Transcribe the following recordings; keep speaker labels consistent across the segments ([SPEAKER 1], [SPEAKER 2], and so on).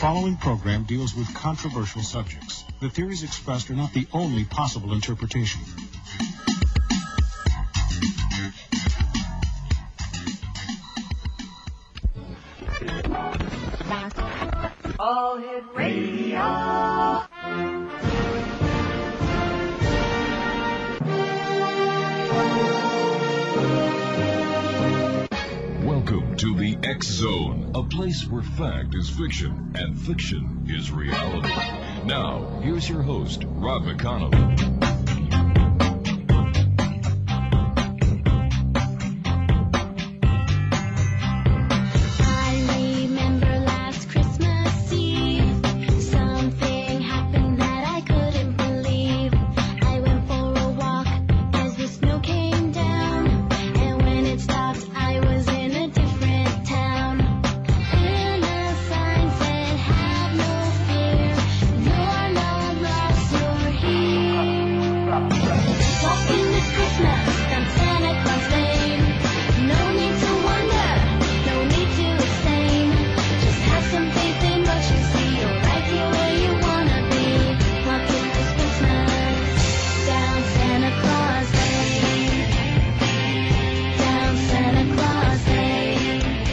[SPEAKER 1] following program deals with controversial subjects. The theories expressed are not the only possible interpretation.
[SPEAKER 2] All Hit Radio.
[SPEAKER 3] Welcome to the X Zone, a place where fact is fiction and fiction is reality. Now, here's your host, Rob McConnell.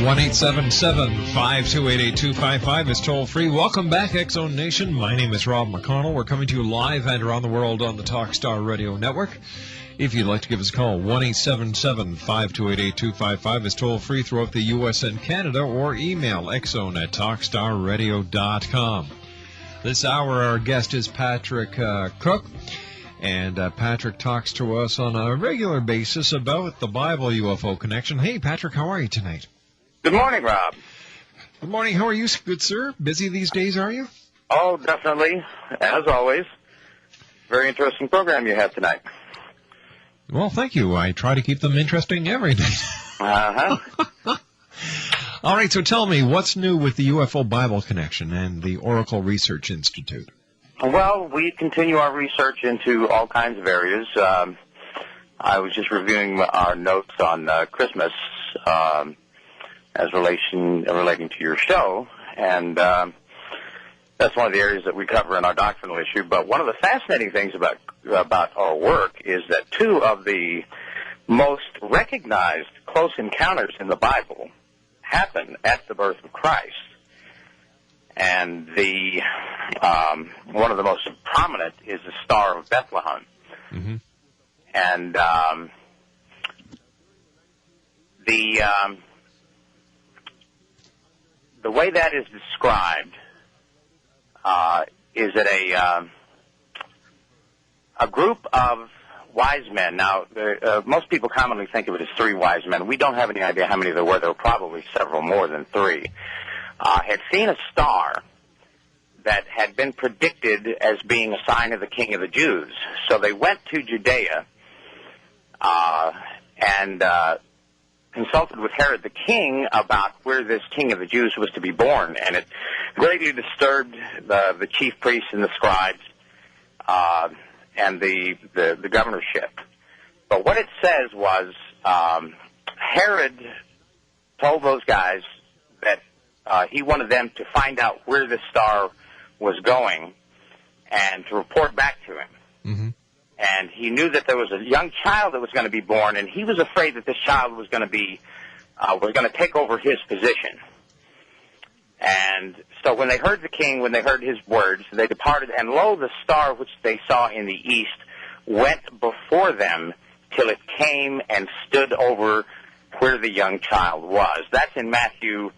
[SPEAKER 4] One 877-528-8255 is toll free. Welcome back, X Zone Nation. My name is Rob McConnell. We're coming to you live and around the world on the Talkstar Radio Network. If you'd like to give us a call, 1-877-528-8255 is toll free throughout the U.S. and Canada, or email xzone@talkstarradio.com. This hour, our guest is Patrick Cooke. And Patrick talks to us on a regular basis about the Bible UFO connection. Hey, Patrick, how are you tonight?
[SPEAKER 5] Good morning, Rob.
[SPEAKER 4] Good morning. How are you, good sir? Busy these days, are you?
[SPEAKER 5] Oh, definitely. As always. Very interesting program you have tonight.
[SPEAKER 4] Well, thank you. I try to keep them interesting every night.
[SPEAKER 5] Uh-huh.
[SPEAKER 4] All right, so tell me, what's new with the UFO Bible Connection and the Oracle Research Institute?
[SPEAKER 5] Well, we continue our research into all kinds of areas. I was just reviewing our notes on Christmas as relating to your show, and that's one of the areas that we cover in our doctrinal issue. But one of the fascinating things about our work is that two of the most recognized close encounters in the Bible happen at the birth of Christ. And the one of the most prominent is the Star of Bethlehem.
[SPEAKER 4] Mm-hmm.
[SPEAKER 5] And the way that is described is that a group of wise men. Now, most people commonly think of it as three wise men. We don't have any idea how many there were. There were probably several more than three. Had seen a star that had been predicted as being a sign of the King of the Jews. So they went to Judea and consulted with Herod the king about where this King of the Jews was to be born, and it greatly disturbed the chief priests and the scribes and the governorship. But what it says was Herod told those guys that he wanted them to find out where this star was going and to report back to him.
[SPEAKER 4] Mm-hmm.
[SPEAKER 5] And he knew that there was a young child that was going to be born, and he was afraid that this child was going to take over his position. And so when they heard the king, when they heard his words, they departed, and lo, the star which they saw in the east went before them till it came and stood over where the young child was. That's in Matthew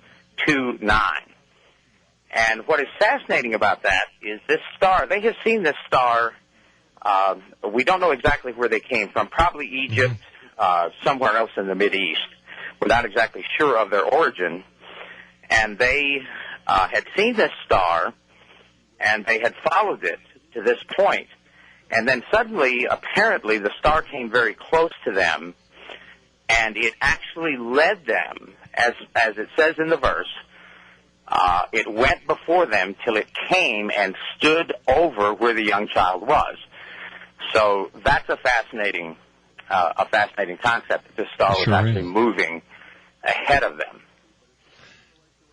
[SPEAKER 5] 2:9. And what is fascinating about that is this star, they have seen this star, we don't know exactly where they came from, probably Egypt, somewhere else in the Mideast. We're not exactly sure of their origin. And they had seen this star, and they had followed it to this point. And then suddenly, apparently, the star came very close to them, and it actually led them, as it says in the verse, it went before them till it came and stood over where the young child was. So that's a fascinating concept, that this star was actually moving ahead of them.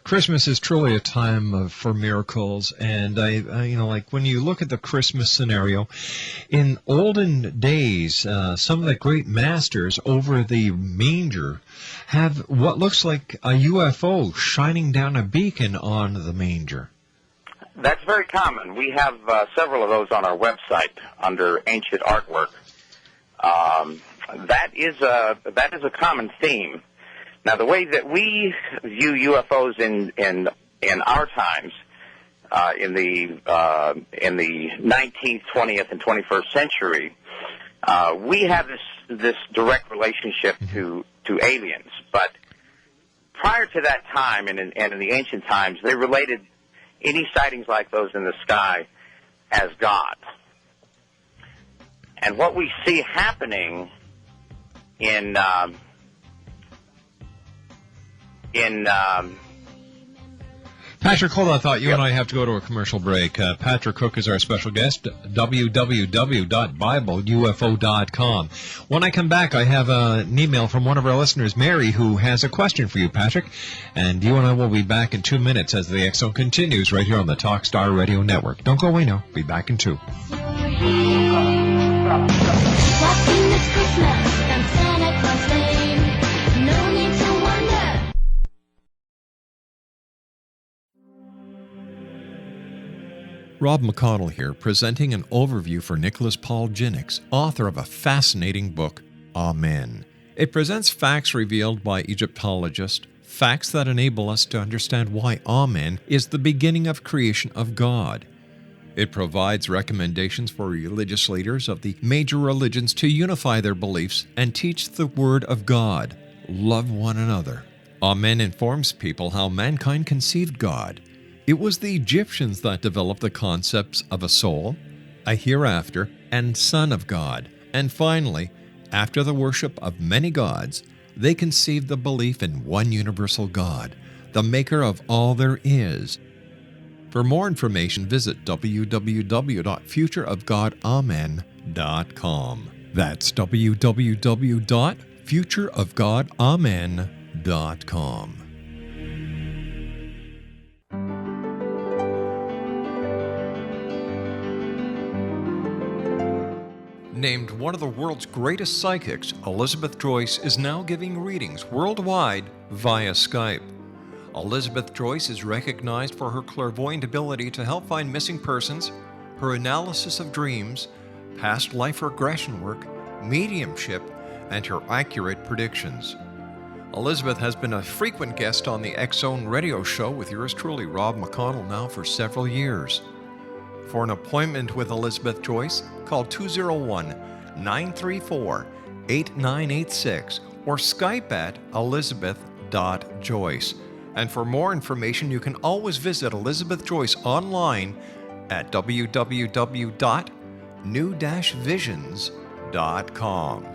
[SPEAKER 4] Christmas is truly a time for miracles, and I like when you look at the Christmas scenario, in olden days, some of the great masters over the manger have what looks like a UFO shining down a beacon on the manger.
[SPEAKER 5] That's very common. We have several of those on our website under ancient artwork. That is a common theme. Now, the way that we view UFOs in our times, in the 19th, 20th, and 21st century, we have this direct relationship to aliens. But prior to that time, and in the ancient times, they related any sightings like those in the sky as God. And what we see happening in
[SPEAKER 4] Patrick, hold on a thought. You and I have to go to a commercial break. Patrick Cooke is our special guest, www.BibleUFO.com. When I come back, I have an email from one of our listeners, Mary, who has a question for you, Patrick. And you and I will be back in 2 minutes as the X Zone continues right here on the Talkstar Radio Network. Don't go away now. Be back in 2.
[SPEAKER 6] Walking this Christmas on Santa Claus Lane. No need to wonder.
[SPEAKER 4] Rob McConnell here, presenting an overview for Nicholas Paul Jennings, author of a fascinating book, Amen. It presents facts revealed by Egyptologists, facts that enable us to understand why Amen is the beginning of creation of God. It provides recommendations for religious leaders of the major religions to unify their beliefs and teach the Word of God. Love one another. Amen informs people how mankind conceived God. It was the Egyptians that developed the concepts of a soul, a hereafter, and Son of God. And finally, after the worship of many gods, they conceived the belief in one universal God, the maker of all there is. For more information, visit www.futureofgodamen.com. That's www.futureofgodamen.com. Named one of the world's greatest psychics, Elizabeth Joyce is now giving readings worldwide via Skype. Elizabeth Joyce is recognized for her clairvoyant ability to help find missing persons, her analysis of dreams, past life regression work, mediumship, and her accurate predictions. Elizabeth has been a frequent guest on the X Zone radio show with yours truly, Rob McConnell, now for several years. For an appointment with Elizabeth Joyce, call 201-934-8986 or Skype at elizabeth.joyce. And for more information, you can always visit Elizabeth Joyce online at www.new-visions.com.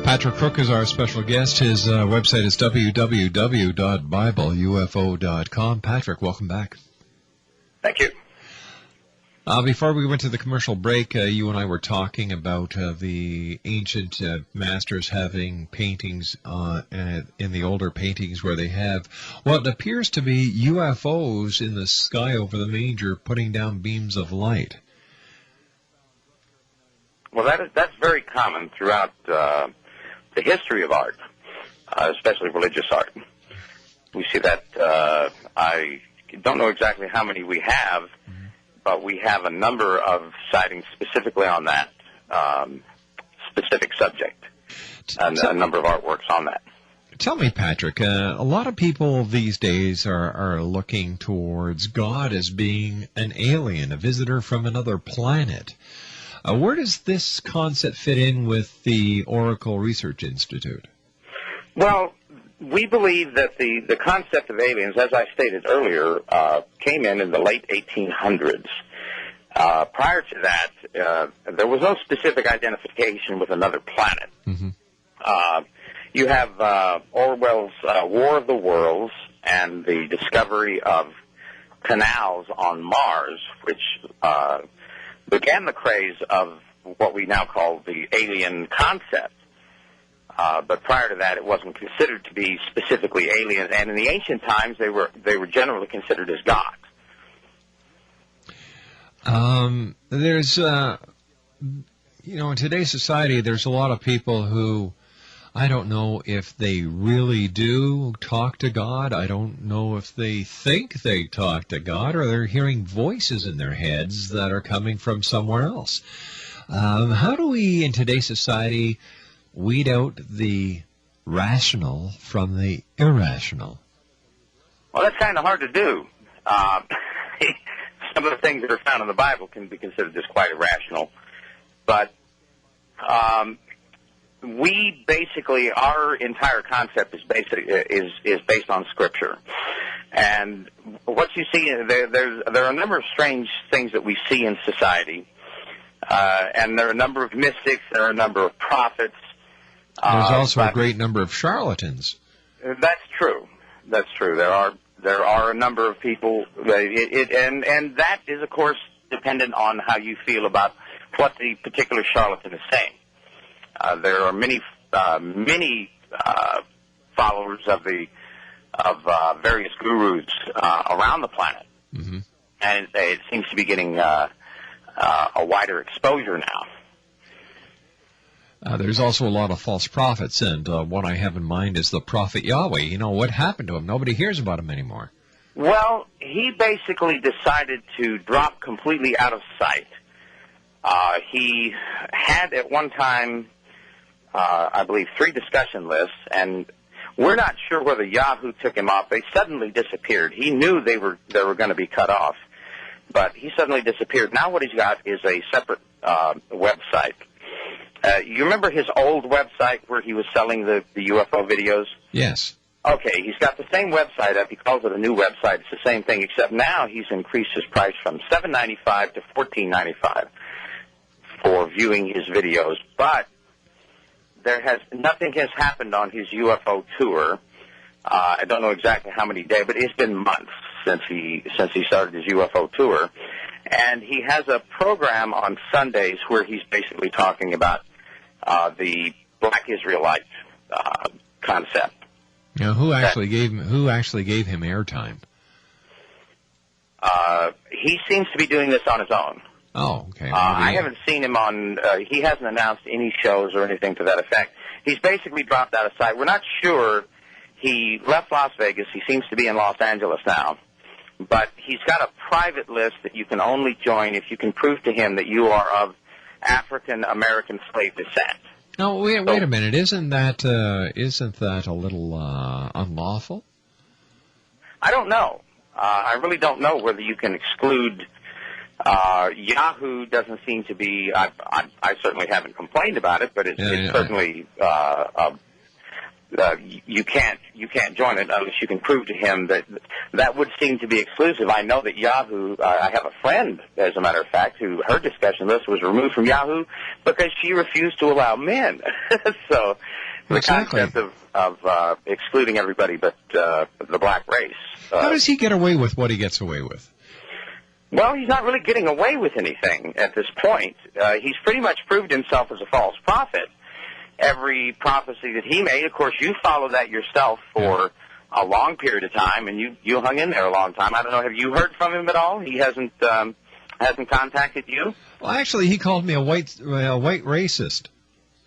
[SPEAKER 4] Patrick Cooke is our special guest. His website is www.BibleUFO.com. Patrick, welcome back.
[SPEAKER 5] Thank you.
[SPEAKER 4] Before we went to the commercial break, you and I were talking about the ancient masters having paintings in the older paintings where they have what appears to be UFOs in the sky over the manger putting down beams of light.
[SPEAKER 5] Well, that's very common throughout the history of art, especially religious art. We see that. I don't know exactly how many we have, but we have a number of sightings specifically on that specific subject, and a number of artworks on that.
[SPEAKER 4] Tell me, Patrick, a lot of people these days are looking towards God as being an alien, a visitor from another planet. Where does this concept fit in with the Oracle Research Institute?
[SPEAKER 5] Well, we believe that the concept of aliens, as I stated earlier, came in the late 1800s. Prior to that, there was no specific identification with another planet.
[SPEAKER 4] Mm-hmm.
[SPEAKER 5] You have Orwell's War of the Worlds and the discovery of canals on Mars, which began the craze of what we now call the alien concept. But prior to that, it wasn't considered to be specifically alien, and in the ancient times, they were generally considered as gods.
[SPEAKER 4] There's, in today's society, there's a lot of people who, I don't know if they really do talk to God. I don't know if they think they talk to God, or they're hearing voices in their heads that are coming from somewhere else. How do we, in today's society, weed out the rational from the irrational?
[SPEAKER 5] Well, that's kind of hard to do. Some of the things that are found in the Bible can be considered as quite irrational. But we basically, our entire concept is based on Scripture. And what you see, there are a number of strange things that we see in society. And there are a number of mystics, there are a number of prophets.
[SPEAKER 4] There's also a great number of charlatans.
[SPEAKER 5] That's true. That's true. There are a number of people, and that is, of course, dependent on how you feel about what the particular charlatan is saying. There are many followers of various gurus around the planet,
[SPEAKER 4] mm-hmm.
[SPEAKER 5] and it seems to be getting a wider exposure now.
[SPEAKER 4] There's also a lot of false prophets, and one I have in mind is the prophet Yahweh. What happened to him? Nobody hears about him anymore.
[SPEAKER 5] Well, he basically decided to drop completely out of sight. He had at one time, I believe, 3 discussion lists, and we're not sure whether Yahoo took him off. They suddenly disappeared. He knew they were going to be cut off, but he suddenly disappeared. Now what he's got is a separate website. You remember his old website where he was selling the UFO videos?
[SPEAKER 4] Yes.
[SPEAKER 5] Okay, he's got the same website up. He calls it a new website. It's the same thing, except now he's increased his price from $7.95 to $14.95 for viewing his videos. But nothing has happened on his UFO tour. I don't know exactly how many days, but it's been months since he started his UFO tour. And he has a program on Sundays where he's basically talking about the Black Israelite concept.
[SPEAKER 4] Now, who actually gave him airtime?
[SPEAKER 5] He seems to be doing this on his own.
[SPEAKER 4] Oh, okay.
[SPEAKER 5] I haven't seen him on. He hasn't announced any shows or anything to that effect. He's basically dropped out of sight. We're not sure. He left Las Vegas. He seems to be in Los Angeles now. But he's got a private list that you can only join if you can prove to him that you are of African-American slave descent.
[SPEAKER 4] No, wait a minute. Isn't that a little unlawful?
[SPEAKER 5] I don't know. I really don't know whether you can exclude. Yahoo doesn't seem to be. I certainly haven't complained about it, but it's certainly. You can't join it unless you can prove to him that would seem to be exclusive. I know that Yahoo, I have a friend, as a matter of fact, who her discussion list was removed from Yahoo because she refused to allow men. So the concept of excluding everybody but the black race.
[SPEAKER 4] How does he get away with what he gets away with?
[SPEAKER 5] Well, he's not really getting away with anything at this point. He's pretty much proved himself as a false prophet. Every prophecy that he made, of course, you followed that yourself for a long period of time, and you hung in there a long time. I don't know, have you heard from him at all? He hasn't contacted you?
[SPEAKER 4] Well, actually, he called me a white racist.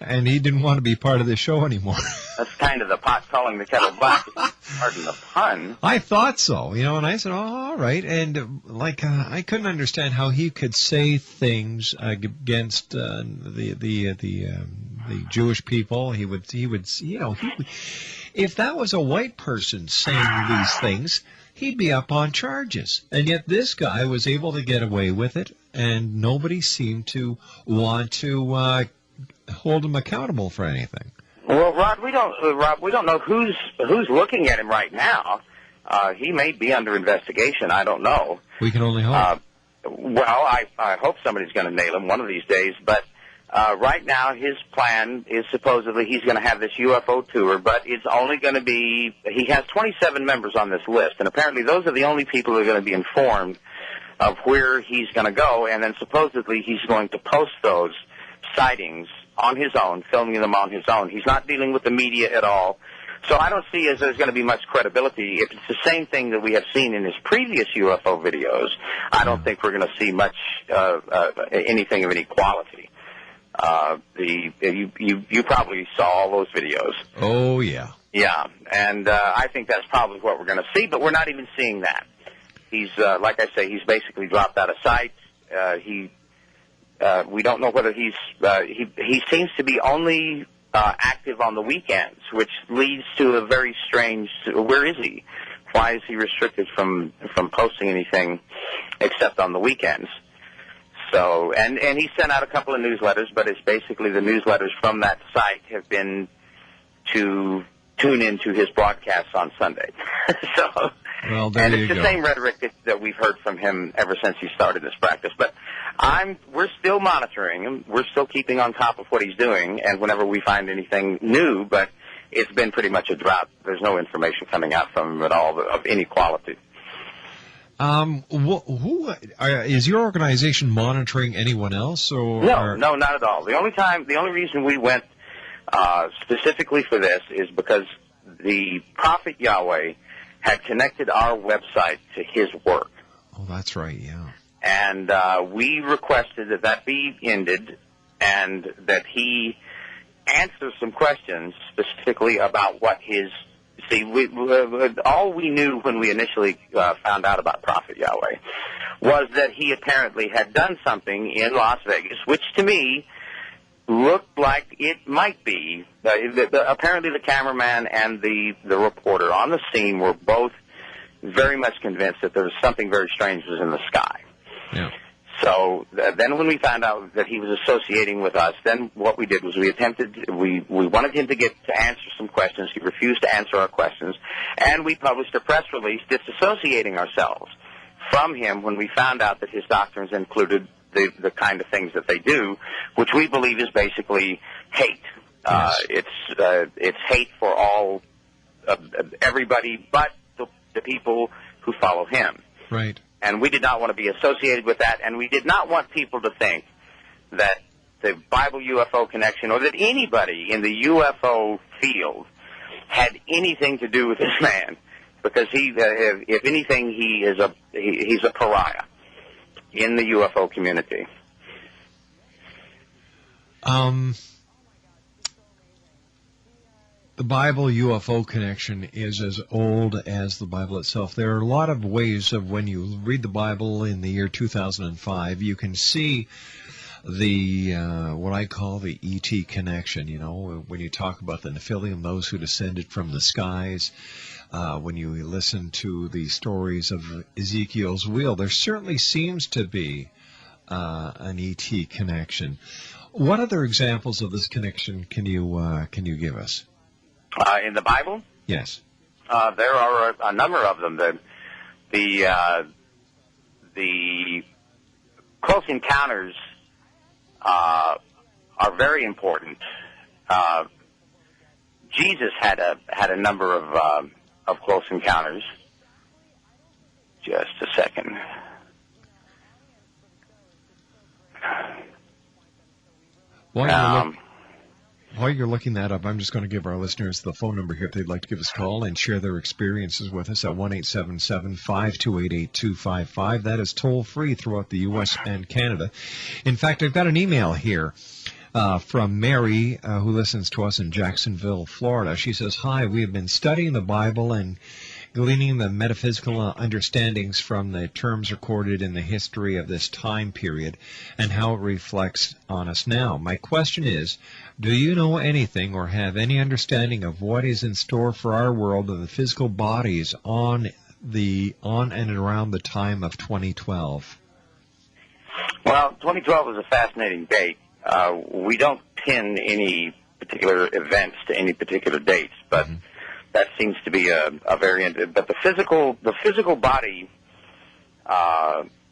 [SPEAKER 4] And he didn't want to be part of the show anymore.
[SPEAKER 5] That's kind of the pot calling the kettle black. Pardon the pun.
[SPEAKER 4] I thought so, and I said, oh, all right. And, I couldn't understand how he could say things against the Jewish people. He would, if that was a white person saying these things, he'd be up on charges. And yet this guy was able to get away with it, and nobody seemed to want to hold him accountable for anything.
[SPEAKER 5] Well, Rod, we don't know who's looking at him right now. He may be under investigation. I don't know.
[SPEAKER 4] We can only hope.
[SPEAKER 5] Well, I hope somebody's going to nail him one of these days. But right now, his plan is supposedly he's going to have this UFO tour, but it's only going to be. He has 27 members on this list, and apparently those are the only people who are going to be informed of where he's going to go. And then supposedly he's going to post those sightings on his own, filming them on his own. He's not dealing with the media at all. So I don't see as there's going to be much credibility. If it's the same thing that we have seen in his previous UFO videos, I don't think we're going to see much anything of any quality. You probably saw all those videos.
[SPEAKER 4] Oh, yeah.
[SPEAKER 5] Yeah, and I think that's probably what we're going to see, but we're not even seeing that. He's, like I say, he's basically dropped out of sight. We don't know whether he seems to be only active on the weekends, which leads to a very strange, where is he? Why is he restricted from posting anything except on the weekends? So, and he sent out a couple of newsletters, but it's basically the newsletters from that site have been to tune into his broadcasts on Sunday. So,
[SPEAKER 4] well, there
[SPEAKER 5] and
[SPEAKER 4] you
[SPEAKER 5] it's the
[SPEAKER 4] go.
[SPEAKER 5] same rhetoric that we've heard from him ever since he started this practice. But we're still monitoring him. We're still keeping on top of what he's doing, and whenever we find anything new, but it's been pretty much a drought. There's no information coming out from him at all of any quality.
[SPEAKER 4] Is your organization monitoring anyone else? Or
[SPEAKER 5] No, not at all. The only reason we went specifically for this is because the Prophet Yahweh had connected our website to his work.
[SPEAKER 4] Oh, that's right, yeah.
[SPEAKER 5] And we requested that be ended and that he answer some questions specifically about what his... See, all we knew when we initially found out about Prophet Yahweh was that he apparently had done something in Las Vegas, which to me looked like it might be. Apparently the cameraman and the reporter on the scene were both very much convinced that there was something very strange was in the sky.
[SPEAKER 4] Yeah.
[SPEAKER 5] So then when we found out that he was associating with us, then what we did was we wanted him to answer some questions. He refused to answer our questions, and we published a press release disassociating ourselves from him when we found out that his doctrines included the kind of things that they do, which we believe is basically hate.
[SPEAKER 4] Yes.
[SPEAKER 5] It's hate for all everybody but the people who follow him.
[SPEAKER 4] Right.
[SPEAKER 5] And we did not want to be associated with that, and we did not want people to think that the Bible UFO Connection or that anybody in the UFO field had anything to do with this man, because if anything, he's a pariah in the UFO community.
[SPEAKER 4] The Bible UFO Connection is as old as the Bible itself. There are a lot of ways of when you read the Bible in the year 2005, you can see the what I call the ET connection. You know, when you talk about the Nephilim, those who descended from the skies, when you listen to the stories of Ezekiel's wheel, there certainly seems to be an ET connection. What other examples of this connection can you give us?
[SPEAKER 5] In the Bible?
[SPEAKER 4] Yes.
[SPEAKER 5] There are a number of them. The close encounters are very important. Jesus had a number of close encounters. Just a second.
[SPEAKER 4] While you're looking that up, I'm just going to give our listeners the phone number here if they'd like to give us a call and share their experiences with us at 1-877-528-8255. That is toll-free throughout the U.S. and Canada. In fact, I've got an email here from Mary, who listens to us in Jacksonville, Florida. She says, "Hi, we have been studying the Bible and gleaning the metaphysical understandings from the terms recorded in the history of this time period and how it reflects on us now. My question is, do you know anything or have any understanding of what is in store for our world of the physical bodies on and around the time of 2012?
[SPEAKER 5] Well, 2012 is a fascinating date. We don't pin any particular events to any particular dates, but that seems to be a variant. But the physical body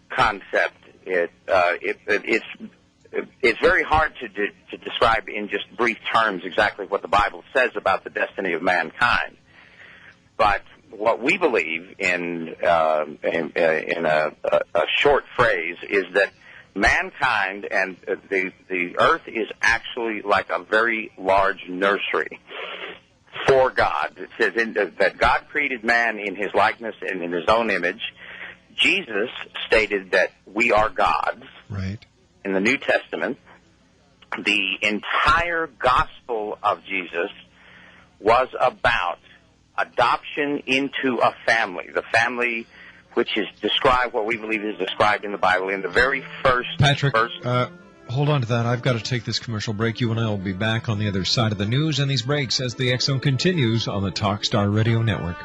[SPEAKER 5] concept, it's very hard to describe in just brief terms exactly what the Bible says about the destiny of mankind. But what we believe in a short phrase is that mankind and the earth is actually like a very large nursery for God. It says that God created man in his likeness and in his own image. Jesus stated that we are gods.
[SPEAKER 4] Right.
[SPEAKER 5] In the New Testament, the entire gospel of Jesus was about adoption into a family. The family which is described, what we believe is described in the Bible in the very first
[SPEAKER 4] Patrick,
[SPEAKER 5] verse.
[SPEAKER 4] Hold on to that. I've got to take this commercial break. You and I will be back on the other side of the news and these breaks as the X Zone continues on the Talkstar Radio Network.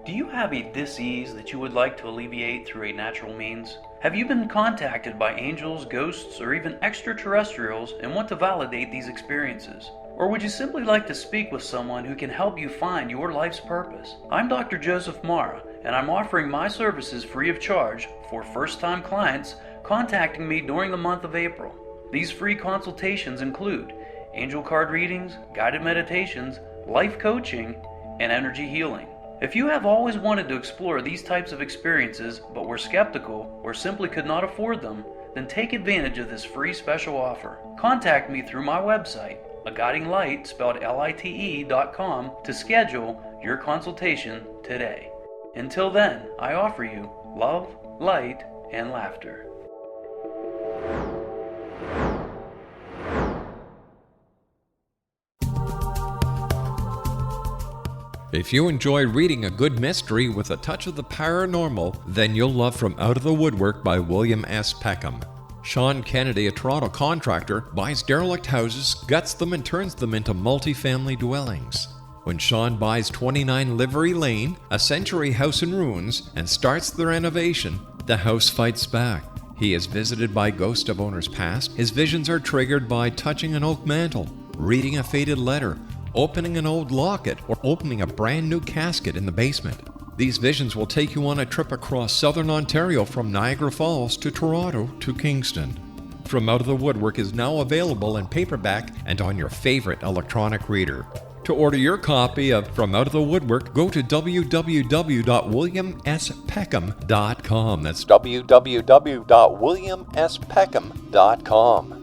[SPEAKER 7] Do you have a dis-ease that you would like to alleviate through a natural means? Have you been contacted by angels, ghosts, or even extraterrestrials and want to validate these experiences? Or would you simply like to speak with someone who can help you find your life's purpose? I'm Dr. Joseph Mara, and I'm offering my services free of charge for first-time clients contacting me during the month of April. These free consultations include angel card readings, guided meditations, life coaching, and energy healing. If you have always wanted to explore these types of experiences but were skeptical or simply could not afford them, then take advantage of this free special offer. Contact me through my website, aguidinglight, spelled LITE.com, to schedule your consultation today. Until then, I offer you love, light, and laughter.
[SPEAKER 8] If you enjoy reading a good mystery with a touch of the paranormal, then you'll love From Out of the Woodwork by William S. Peckham. Sean Kennedy, a Toronto contractor, buys derelict houses, guts them, and turns them into multi-family dwellings. When Sean buys 29 Livery Lane, a century house in ruins, and starts the renovation, the house fights back. He is visited by ghosts of owners past. His visions are triggered by touching an oak mantle, reading a faded letter, opening an old locket, or opening a brand new casket in the basement. These visions will take you on a trip across southern Ontario from Niagara Falls to Toronto to Kingston. From Out of the Woodwork is now available in paperback and on your favorite electronic reader. To order your copy of From Out of the Woodwork, go to www.williamspeckham.com. That's www.williamspeckham.com.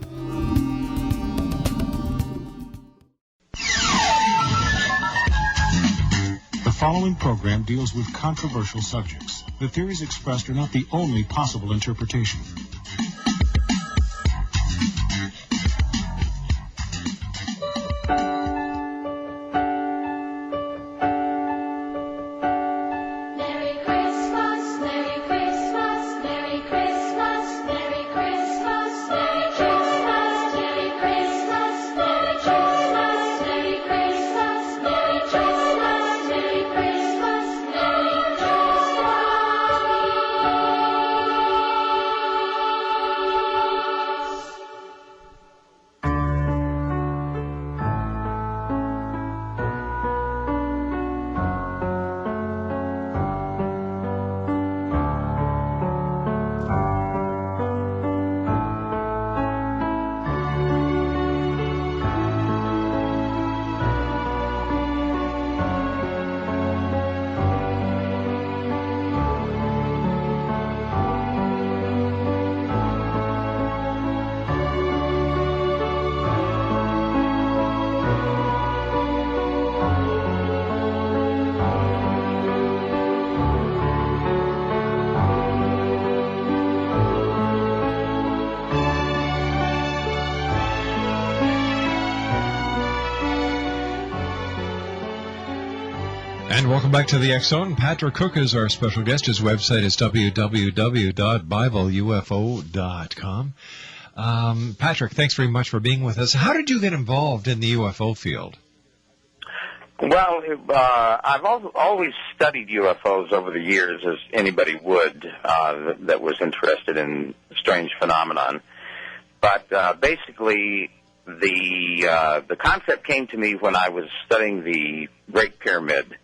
[SPEAKER 1] The following program deals with controversial subjects. The theories expressed are not the only possible interpretation.
[SPEAKER 6] Merry Christmas, Merry Christmas, Merry Christmas, Merry Christmas, Merry Christmas, Merry Christmas, Merry Christmas, Merry Christmas, Merry Christmas, Merry Christmas, Merry Christmas.
[SPEAKER 4] And welcome back to the X Zone. Patrick Cooke is our special guest. His website is www.BibleUFO.com. Patrick, thanks very much for being with us. How did you get involved in the UFO field?
[SPEAKER 5] Well, I've always studied UFOs over the years, as anybody would that was interested in strange phenomenon. But basically, the concept came to me when I was studying the Great Pyramid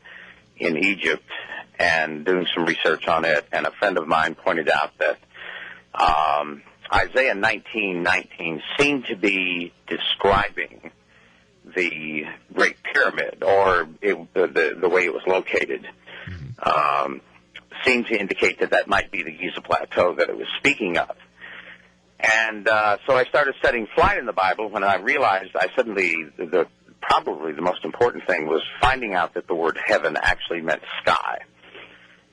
[SPEAKER 5] in Egypt and doing some research on it, and a friend of mine pointed out that Isaiah 19:19 seemed to be describing the Great Pyramid, or the way it was located. Seemed to indicate that might be the Giza Plateau that it was speaking of. And so I started studying flight in the Bible when I realized probably the most important thing was finding out that the word heaven actually meant sky.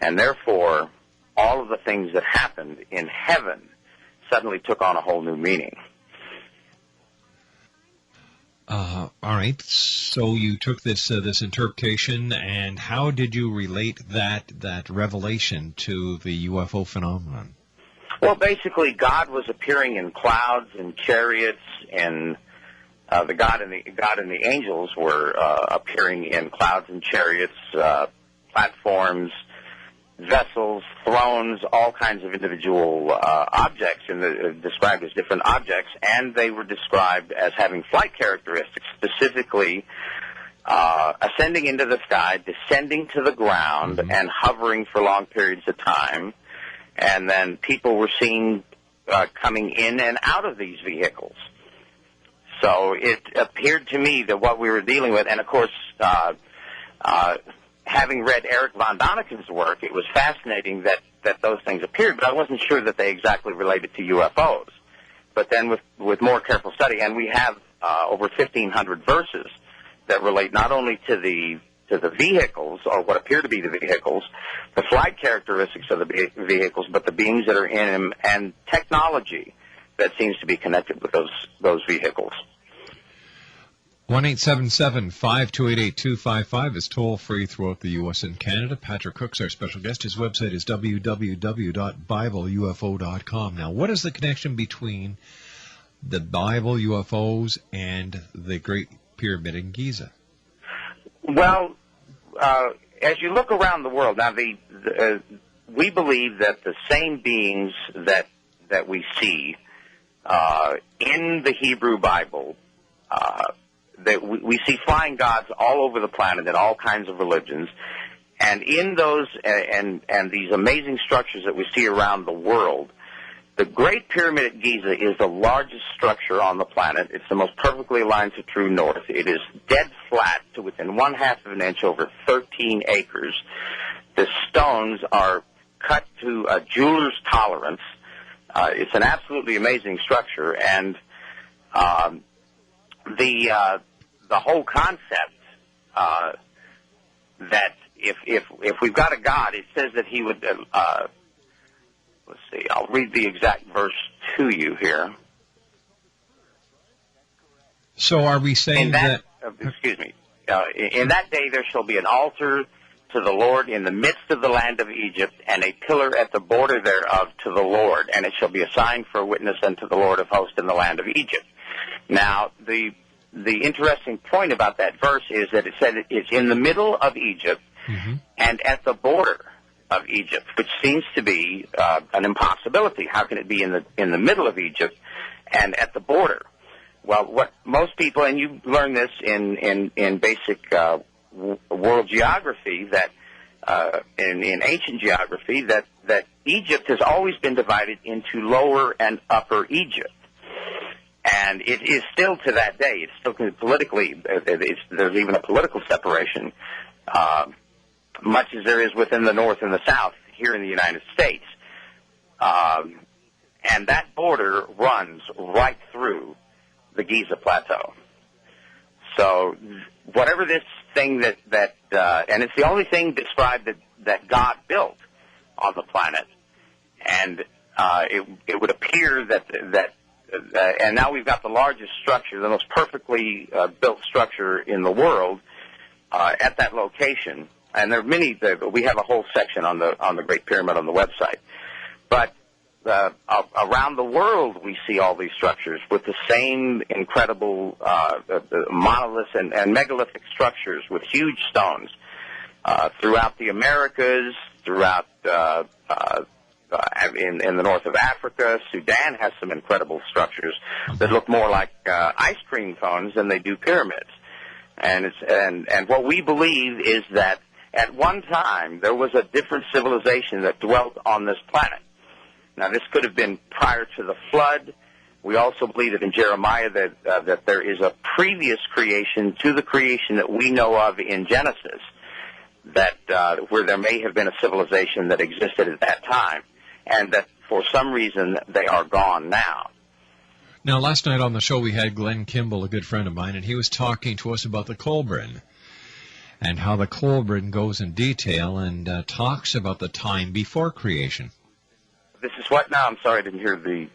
[SPEAKER 5] And therefore, all of the things that happened in heaven suddenly took on a whole new meaning.
[SPEAKER 4] All right. So you took this interpretation, and how did you relate that revelation to the UFO phenomenon?
[SPEAKER 5] Well, basically, God was appearing in clouds and chariots, and the God and the angels were appearing in clouds and chariots, platforms, vessels, thrones, all kinds of individual objects, and described as different objects, and they were described as having flight characteristics, specifically ascending into the sky, descending to the ground, and hovering for long periods of time. And then people were seen coming in and out of these vehicles. So it appeared to me that what we were dealing with, and of course, having read Eric von Daniken's work, it was fascinating that those things appeared, but I wasn't sure that they exactly related to UFOs. But then with more careful study, and we have over 1,500 verses that relate not only to the vehicles, or what appear to be the vehicles, the flight characteristics of the vehicles, but the beings that are in them, and technology that seems to be connected with those vehicles.
[SPEAKER 4] 1-877-528-8255 is toll-free throughout the U.S. and Canada. Patrick Cooke's our special guest. His website is www.BibleUFO.com. Now, what is the connection between the Bible, UFOs, and the Great Pyramid in Giza?
[SPEAKER 5] Well, as you look around the world, now we believe that the same beings that we see in the Hebrew Bible, that we see flying gods all over the planet in all kinds of religions, and in those and these amazing structures that we see around the world, the Great Pyramid at Giza is the largest structure on the planet. It's the most perfectly aligned to true north. It is dead flat to within 1/2 of an inch over 13 acres. The stones are cut to a jeweler's tolerance. It's an absolutely amazing structure, and the whole concept that if we've got a God, it says that he would. Let's see. I'll read the exact verse to you here.
[SPEAKER 4] So are we saying that
[SPEAKER 5] excuse me. In that day there shall be an altar to the Lord in the midst of the land of Egypt, and a pillar at the border thereof to the Lord, and it shall be a sign for a witness unto the Lord of hosts in the land of Egypt. Now, the interesting point about that verse is that it said it's in the middle of Egypt and at the border of Egypt, which seems to be an impossibility. How can it be in the middle of Egypt and at the border? Well, what most people, and you learn this in basic world geography, that in ancient geography, that Egypt has always been divided into Lower and Upper Egypt. And it is still to that day. It's still politically, there's even a political separation, much as there is within the North and the South here in the United States. And that border runs right through the Giza Plateau. So whatever this thing that and it's the only thing described that God built on the planet. And it would appear that and now we've got the largest structure, the most perfectly built structure in the world at that location. and there are many. We have a whole section on the Great Pyramid on the website. But around the world, we see all these structures with the same incredible monoliths and megalithic structures with huge stones throughout the Americas, throughout in the north of Africa. Sudan has some incredible structures that look more like ice cream cones than they do pyramids. And what we believe is that at one time there was a different civilization that dwelt on this planet. Now, this could have been prior to the flood. We also believe that in Jeremiah that there is a previous creation to the creation that we know of in Genesis, that where there may have been a civilization that existed at that time, and that for some reason they are gone now.
[SPEAKER 4] Now, last night on the show we had Glenn Kimball, a good friend of mine, and he was talking to us about the Kolbrin and how the Kolbrin goes in detail and talks about the time before creation. This
[SPEAKER 5] is what now? I'm sorry, I didn't hear the name.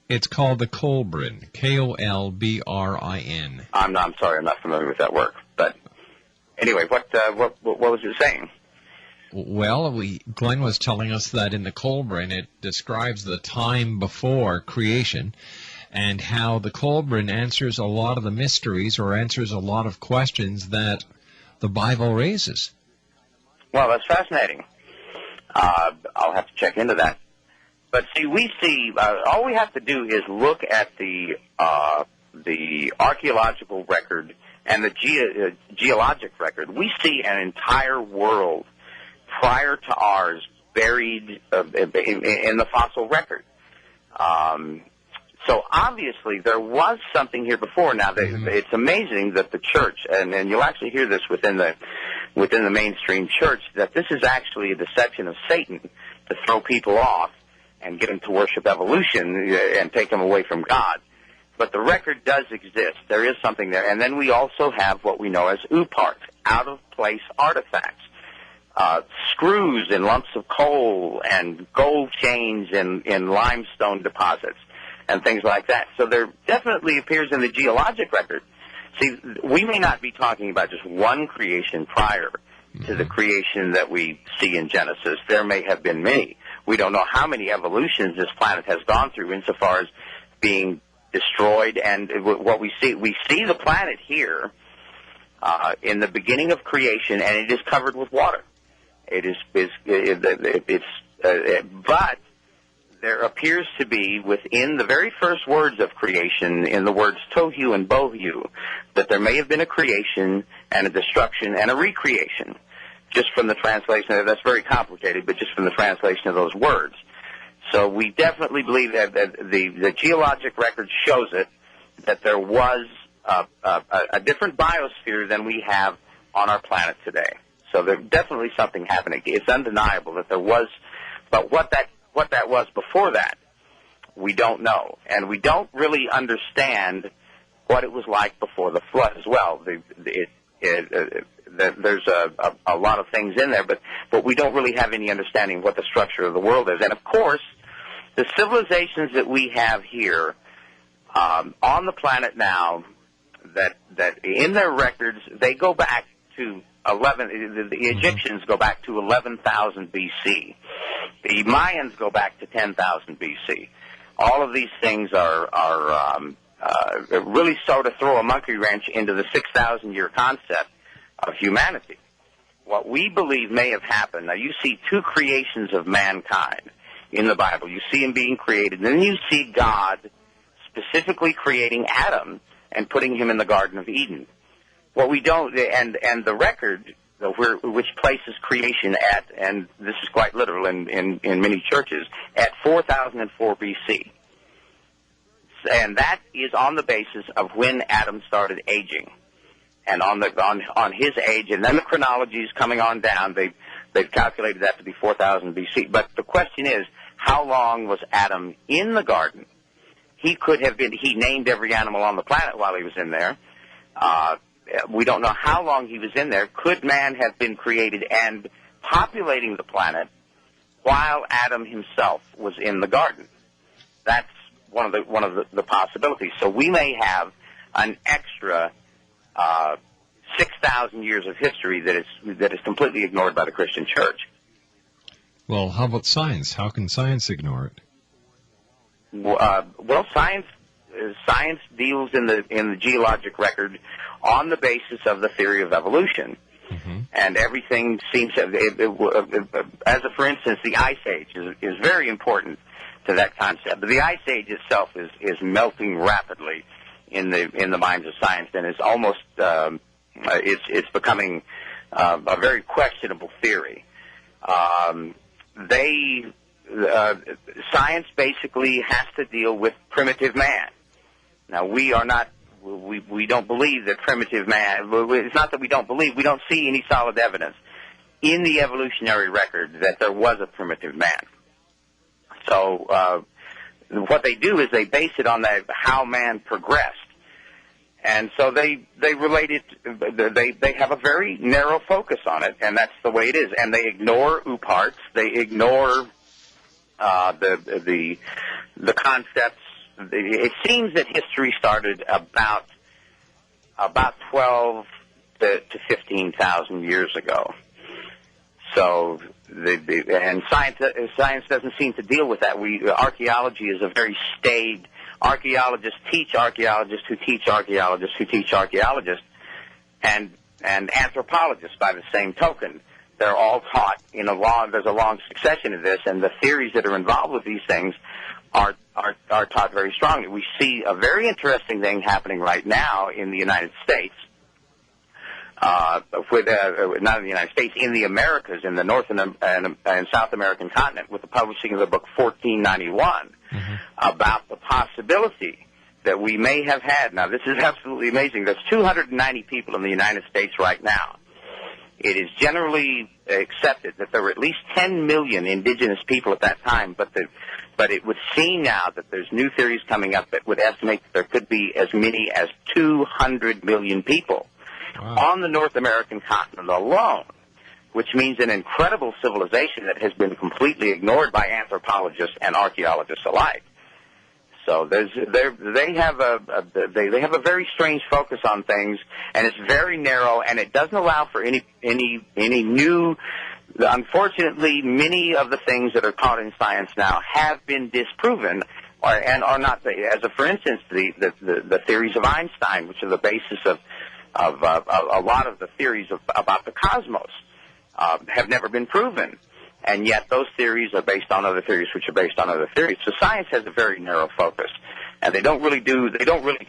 [SPEAKER 4] It's called the Kolbrin, Kolbrin.
[SPEAKER 5] I'm sorry, I'm not familiar with that work. But anyway, what was it saying?
[SPEAKER 4] Well, Glenn was telling us that in the Kolbrin it describes the time before creation and how the Kolbrin answers a lot of the mysteries or answers a lot of questions that the Bible raises.
[SPEAKER 5] Well, that's fascinating. I'll have to check into that. But see, all we have to do is look at the archaeological record and the geologic record. We see an entire world prior to ours buried in the fossil record. So obviously there was something here before. Now, it's amazing that the church, and you'll actually hear this within the mainstream church, that this is actually a deception of Satan to throw people off and get them to worship evolution and take them away from God. But the record does exist. There is something there. And then we also have what we know as UPART, out-of-place artifacts. Screws in lumps of coal and gold chains in limestone deposits and things like that. So there definitely appears in the geologic record. See, we may not be talking about just one creation prior to the creation that we see in Genesis. There may have been many. We don't know how many evolutions this planet has gone through insofar as being destroyed. And what we see the planet here in the beginning of creation, and it is covered with water. But there appears to be within the very first words of creation, in the words tohu and bohu, that there may have been a creation and a destruction and a recreation. Just from the translation, that's very complicated, but just from the translation of those words. So we definitely believe that the geologic record shows it, that there was a different biosphere than we have on our planet today. So there's definitely something happening. It's undeniable that there was, but what that was before that, we don't know. And we don't really understand what it was like before the flood as well. There's a lot of things in there, but we don't really have any understanding of what the structure of the world is. And, of course, the civilizations that we have here on the planet now, that in their records, they go back to the Egyptians go back to 11,000 B.C. The Mayans go back to 10,000 B.C. All of these things are really sort of throw a monkey wrench into the 6,000-year concept of humanity. What we believe may have happened, now you see two creations of mankind in the Bible. You see him being created, and then you see God specifically creating Adam and putting him in the Garden of Eden. What we don't, and the record, which places creation at, and this is quite literal in many churches, at 4004 B.C. And that is on the basis of when Adam started aging. And on his age, and then the chronology is coming on down, they've calculated that to be 4000 B.C. But the question is, how long was Adam in the garden? He named every animal on the planet while he was in there. We don't know how long he was in there. Could man have been created and populating the planet while Adam himself was in the garden? That's one of the possibilities. So we may have an extra 6,000 years of history that is completely ignored by the Christian Church.
[SPEAKER 4] Well, how about science? How can science ignore it?
[SPEAKER 5] Well, science deals in the geologic record on the basis of the theory of evolution. Mm-hmm. And everything seems to, for instance, the Ice Age is very important to that concept. But the Ice Age itself is melting rapidly in the minds of science, and is almost it's becoming a very questionable theory. Science basically has to deal with primitive man. Now, we don't believe that primitive man, it's not that we don't believe, we don't see any solid evidence in the evolutionary record that there was a primitive man. So what they do is they base it on how man progressed. And so they relate it, they have a very narrow focus on it, and that's the way it is. And they ignore ooparts, they ignore the concepts. It seems that history started about 12 to 15,000 years ago. So, and science doesn't seem to deal with that. Archaeology is a very staid. Archaeologists teach archaeologists who teach archaeologists who teach archaeologists, and anthropologists by the same token. They're all taught there's a long succession of this, and the theories that are involved with these things are taught very strongly. We see a very interesting thing happening right now in the United States, not in the United States, in the Americas, in the North and South American continent, with the publishing of the book 1491, about the possibility that we may have had. Now, this is absolutely amazing. There's 290 people in the United States right now. It is generally accepted that there were at least 10 million indigenous people at that time, but it would seem now that there's new theories coming up that would estimate that there could be as many as 200 million people on the North American continent alone, which means an incredible civilization that has been completely ignored by anthropologists and archaeologists alike. So they have a very strange focus on things, and it's very narrow, and it doesn't allow for any new. Unfortunately, many of the things that are taught in science now have been disproven, and are not. For instance, the theories of Einstein, which are the basis of a lot of the theories about the cosmos, have never been proven. And yet those theories are based on other theories, which are based on other theories. So science has a very narrow focus, and they don't really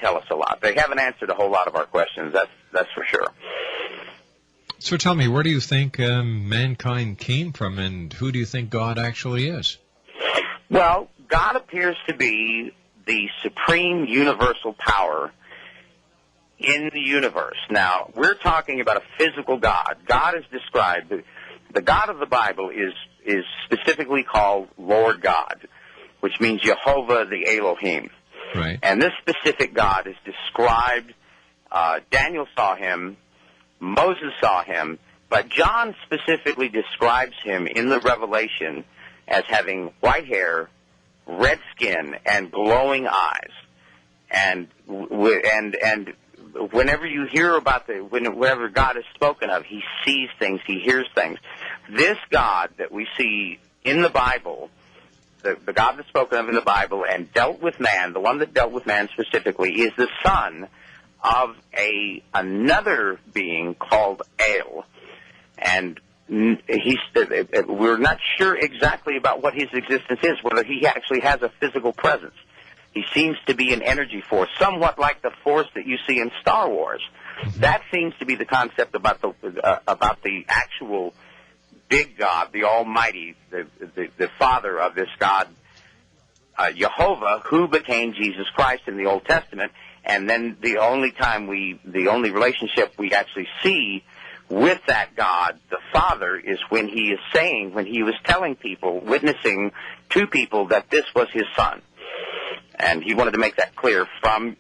[SPEAKER 5] tell us a lot. They haven't answered a whole lot of our questions. That's for sure.
[SPEAKER 4] So tell me, where do you think mankind came from, and who do you think God actually is?
[SPEAKER 5] Well, God appears to be the supreme universal power in the universe. Now, we're talking about a physical God. God is described. The God of the Bible is specifically called Lord God, which means Jehovah the Elohim.
[SPEAKER 4] Right.
[SPEAKER 5] And this specific God is described. Daniel saw him, Moses saw him, but John specifically describes him in the Revelation as having white hair, red skin, and glowing eyes. And whenever you hear about whenever God is spoken of, he sees things, he hears things. This God that we see in the Bible, the God that's spoken of in the Bible and dealt with man, the one that dealt with man specifically, is the son of another being called El. And we're not sure exactly about what his existence is, whether he actually has a physical presence. He seems to be an energy force, somewhat like the force that you see in Star Wars. Mm-hmm. That seems to be the concept about the actual big God, the Almighty, the Father of this God, Jehovah, who became Jesus Christ in the Old Testament. And then the only relationship we actually see with that God, the Father, is when he was telling people, witnessing to people that this was his son. And he wanted to make that clear from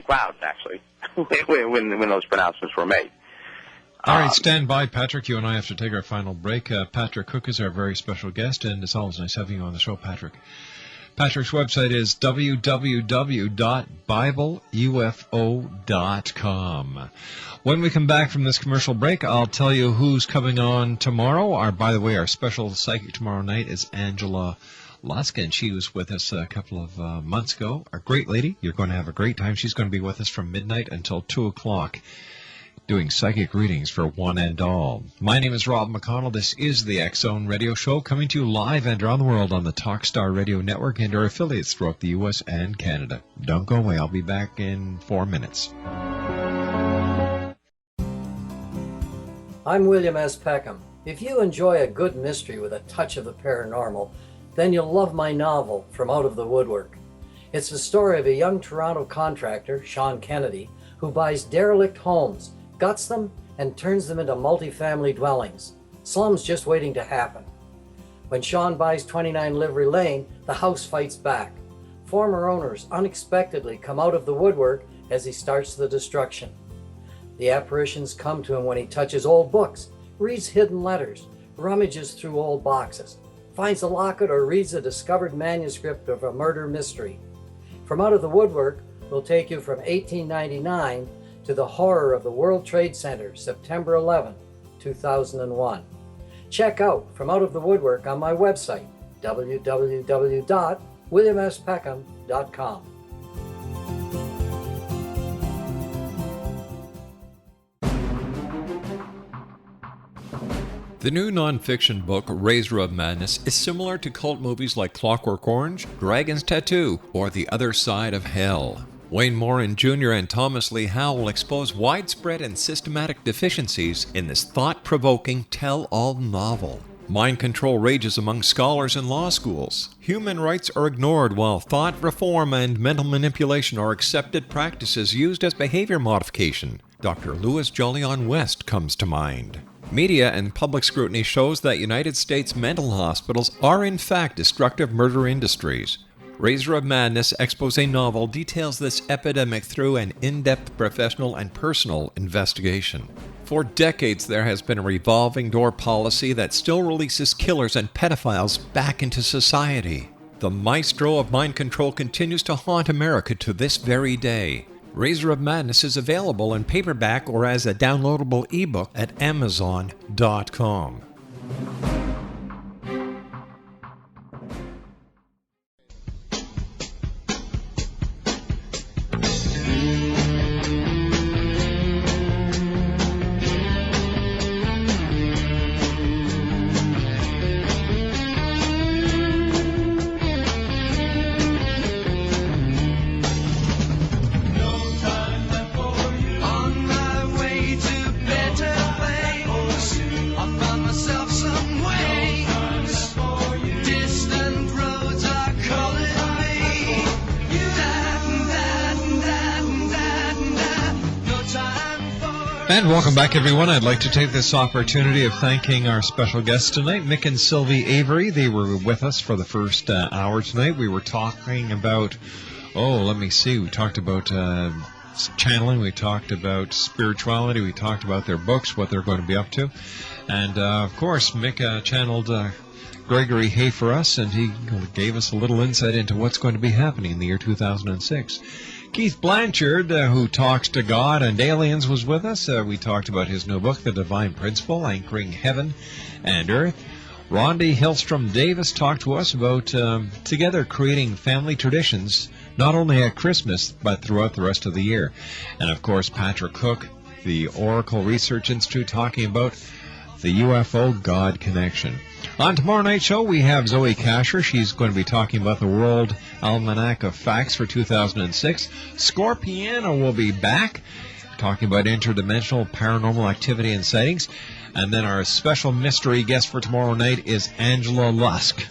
[SPEAKER 5] clouds, actually, when those pronouncements were made.
[SPEAKER 4] All right, stand by, Patrick. You and I have to take our final break. Patrick Cooke is our very special guest, and it's always nice having you on the show, Patrick. Patrick's website is www.bibleufo.com. When we come back from this commercial break, I'll tell you who's coming on tomorrow. By the way, our special psychic tomorrow night is Angela Luskin. She was with us a couple of months ago. A great lady. You're going to have a great time. She's going to be with us from midnight until 2 o'clock doing psychic readings for one and all. My name is Rob McConnell. This is the X Zone Radio Show, coming to you live and around the world on the Talkstar Radio Network and our affiliates throughout the U.S. and Canada. Don't go away. I'll be back in 4 minutes.
[SPEAKER 9] I'm William S. Peckham. If you enjoy a good mystery with a touch of the paranormal, then you'll love my novel, From Out of the Woodwork. It's the story of a young Toronto contractor, Sean Kennedy, who buys derelict homes, guts them, and turns them into multifamily dwellings. Slums just waiting to happen. When Sean buys 29 Livery Lane, the house fights back. Former owners unexpectedly come out of the woodwork as he starts the destruction. The apparitions come to him when he touches old books, reads hidden letters, rummages through old boxes, finds a locket, or reads a discovered manuscript of a murder mystery. From Out of the Woodwork will take you from 1899 to the horror of the World Trade Center, September 11, 2001. Check out From Out of the Woodwork on my website, www.williamspeckham.com.
[SPEAKER 8] The new nonfiction book, Razor of Madness, is similar to cult movies like Clockwork Orange, Dragon's Tattoo, or The Other Side of Hell. Wayne Morin Jr. and Thomas Lee Howell will expose widespread and systematic deficiencies in this thought-provoking tell-all novel. Mind control rages among scholars in law schools. Human rights are ignored while thought reform and mental manipulation are accepted practices used as behavior modification. Dr. Louis Jolyon West comes to mind. Media and public scrutiny shows that United States mental hospitals are in fact destructive murder industries. Razor of Madness expose novel details this epidemic through an in-depth professional and personal investigation. For decades, there has been a revolving door policy that still releases killers and pedophiles back into society. The maestro of mind control continues to haunt America to this very day. Razor of Madness is available in paperback or as a downloadable ebook at Amazon.com.
[SPEAKER 4] And welcome back, everyone. I'd like to take this opportunity of thanking our special guests tonight, Mick and Sylvie Avery. They were with us for the first hour tonight. We were talking about, we talked about channeling, we talked about spirituality, we talked about their books, what they're going to be up to. And, of course, Mick channeled Gregory Hay for us, and he gave us a little insight into what's going to be happening in the year 2006. Keith Blanchard, who talks to God and aliens, was with us. We talked about his new book, The Divine Principle, Anchoring Heaven and Earth. Rondi Hillstrom Davis talked to us about together creating family traditions, not only at Christmas, but throughout the rest of the year. And, of course, Patrick Cooke, the Oracle Research Institute, talking about the UFO God connection. On tomorrow night's show, we have Zoe Kasher. She's going to be talking about the World Almanac of Facts for 2006. Scorpiano will be back, talking about interdimensional paranormal activity and sightings. And then our special mystery guest for tomorrow night is Angela Lusk.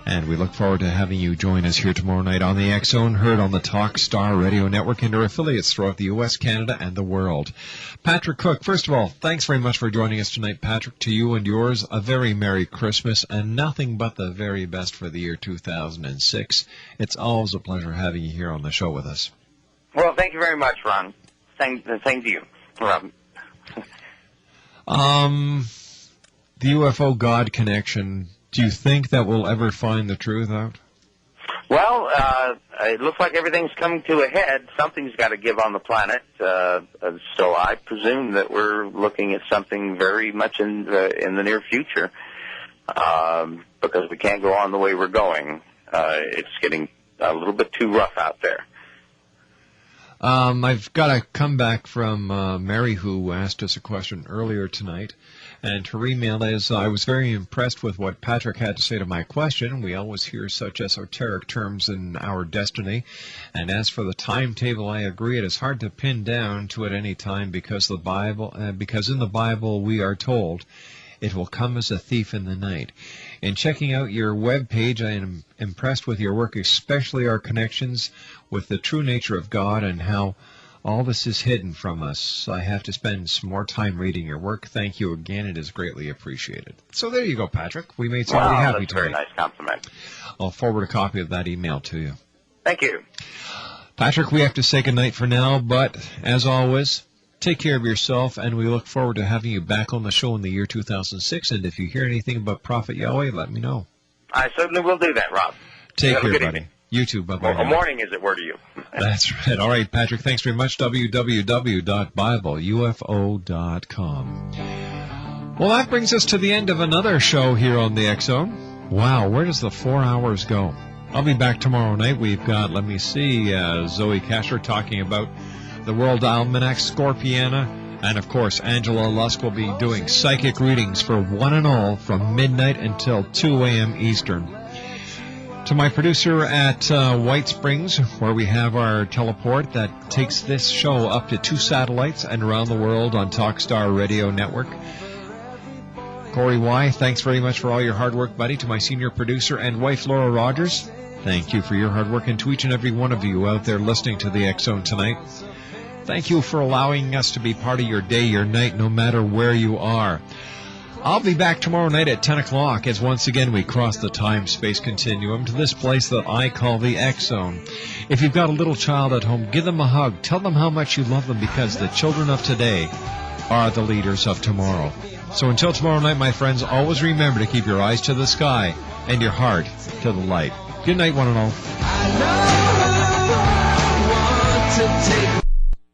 [SPEAKER 4] And we look forward to having you join us here tomorrow night on the X Zone, heard on the Talkstar Radio Network and our affiliates throughout the U.S., Canada, and the world. Patrick Cooke, first of all, thanks very much for joining us tonight, Patrick. To you and yours, a very Merry Christmas and nothing but the very best for the year 2006. It's always a pleasure having you here on the show with us.
[SPEAKER 5] Well, thank you very much, Ron. Same to you, Rob.
[SPEAKER 4] The UFO God connection, do you think that we'll ever find the truth out?
[SPEAKER 5] Well, it looks like everything's coming to a head. Something's got to give on the planet. So I presume that we're looking at something very much in the near future, because we can't go on the way we're going. It's getting a little bit too rough out there.
[SPEAKER 4] I've got a comeback from Mary, who asked us a question earlier tonight. And her email is, I was very impressed with what Patrick had to say to my question. We always hear such esoteric terms in our destiny. And as for the timetable, I agree. It is hard to pin down to at any time because in the Bible we are told it will come as a thief in the night. In checking out your web page, I am impressed with your work, especially our connections with the true nature of God and how all this is hidden from us. I have to spend some more time reading your work. Thank you again. It is greatly appreciated. So there you go, Patrick. We made somebody happy
[SPEAKER 5] that's a
[SPEAKER 4] today.
[SPEAKER 5] very nice compliment.
[SPEAKER 4] I'll forward a copy of that email to you.
[SPEAKER 5] Thank you.
[SPEAKER 4] Patrick, we have to say goodnight for now, but as always, take care of yourself, and we look forward to having you back on the show in the year 2006. And if you hear anything about Prophet Yahweh, let me know.
[SPEAKER 5] I certainly will do that, Rob.
[SPEAKER 4] Take care, buddy.
[SPEAKER 5] Evening.
[SPEAKER 4] You too. Bye-bye.
[SPEAKER 5] Well, morning, as it were to you.
[SPEAKER 4] That's right. All right, Patrick, thanks very much. www.BibleUFO.com. Well, that brings us to the end of another show here on the X Zone. Wow, where does the 4 hours go? I'll be back tomorrow night. We've got, Zoe Kasher talking about the World Almanac, Scorpiana, and, of course, Angela Lusk will be doing psychic readings for one and all from midnight until 2 a.m. Eastern. To my producer at White Springs, where we have our teleport that takes this show up to 2 satellites and around the world on Talkstar Radio Network. Corey Y., thanks very much for all your hard work, buddy. To my senior producer and wife, Laura Rogers, thank you for your hard work. And to each and every one of you out there listening to the X Zone tonight, thank you for allowing us to be part of your day, your night, no matter where you are. I'll be back tomorrow night at 10 o'clock as once again we cross the time-space continuum to this place that I call the X Zone. If you've got a little child at home, give them a hug. Tell them how much you love them, because the children of today are the leaders of tomorrow. So until tomorrow night, my friends, always remember to keep your eyes to the sky and your heart to the light. Good night, one and all.